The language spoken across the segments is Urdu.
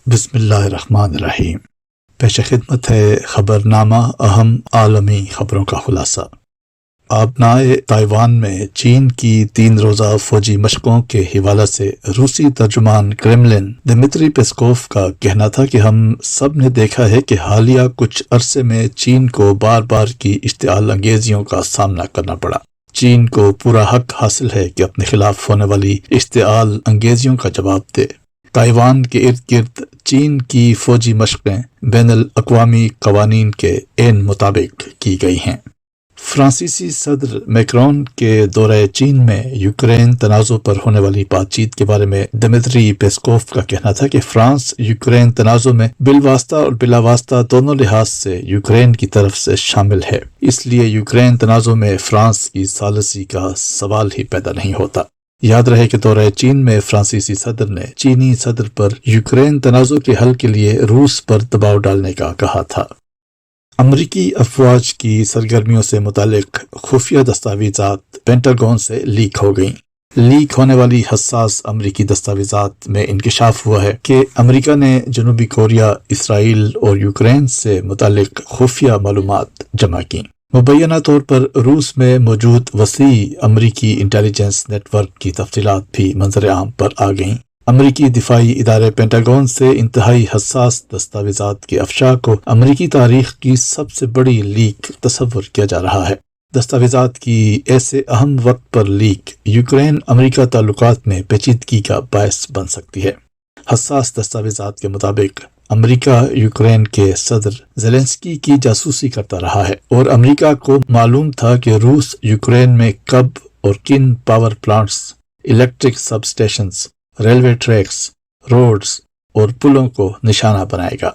بسم اللہ الرحمن الرحیم۔ پیش خدمت ہے خبرنامہ اہم عالمی خبروں کا خلاصہ۔ آبنائے تائیوان میں چین کی 3 روزہ فوجی مشقوں کے حوالے سے روسی ترجمان کرملن دمتری پیسکوف کا کہنا تھا کہ ہم سب نے دیکھا ہے کہ حالیہ کچھ عرصے میں چین کو بار بار کی اشتعال انگیزیوں کا سامنا کرنا پڑا۔ چین کو پورا حق حاصل ہے کہ اپنے خلاف ہونے والی اشتعال انگیزیوں کا جواب دے۔ تائیوان کے ارد گرد چین کی فوجی مشقیں بین الاقوامی قوانین کے عین مطابق کی گئی ہیں۔ فرانسیسی صدر میکرون کے دورہ چین میں یوکرین تنازع پر ہونے والی بات چیت کے بارے میں دمتری پیسکوف کا کہنا تھا کہ فرانس یوکرین تنازع میں بالواسطہ اور بلا واسطہ دونوں لحاظ سے یوکرین کی طرف سے شامل ہے، اس لیے یوکرین تنازع میں فرانس کی ثالثی کا سوال ہی پیدا نہیں ہوتا۔ یاد رہے کہ دورہ چین میں فرانسیسی صدر نے چینی صدر پر یوکرین تنازع کے حل کے لیے روس پر دباؤ ڈالنے کا کہا تھا۔ امریکی افواج کی سرگرمیوں سے متعلق خفیہ دستاویزات پینٹاگون سے لیک ہو گئیں۔ لیک ہونے والی حساس امریکی دستاویزات میں انکشاف ہوا ہے کہ امریکہ نے جنوبی کوریا، اسرائیل اور یوکرین سے متعلق خفیہ معلومات جمع کیں۔ مبینہ طور پر روس میں موجود وسیع امریکی انٹیلیجنس نیٹ ورک کی تفصیلات بھی منظر عام پر آ گئیں۔ امریکی دفاعی ادارے پینٹاگون سے انتہائی حساس دستاویزات کے افشا کو امریکی تاریخ کی سب سے بڑی لیک تصور کیا جا رہا ہے۔ دستاویزات کی ایسے اہم وقت پر لیک یوکرین امریکہ تعلقات میں پیچیدگی کا باعث بن سکتی ہے۔ حساس دستاویزات کے مطابق امریکہ یوکرین کے صدر زیلنسکی کی جاسوسی کرتا رہا ہے، اور امریکہ کو معلوم تھا کہ روس یوکرین میں کب اور کن پاور پلانٹس، الیکٹرک سب اسٹیشنز، ریلوے ٹریکس، روڈز اور پلوں کو نشانہ بنائے گا۔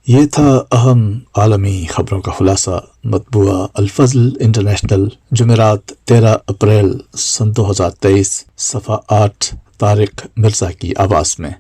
یہ تھا اہم عالمی خبروں کا خلاصہ۔ مطبوعہ الفضل انٹرنیشنل، جمعرات 13 اپریل سن 2023، صفحہ 8، طارق مرزا کی آواز میں۔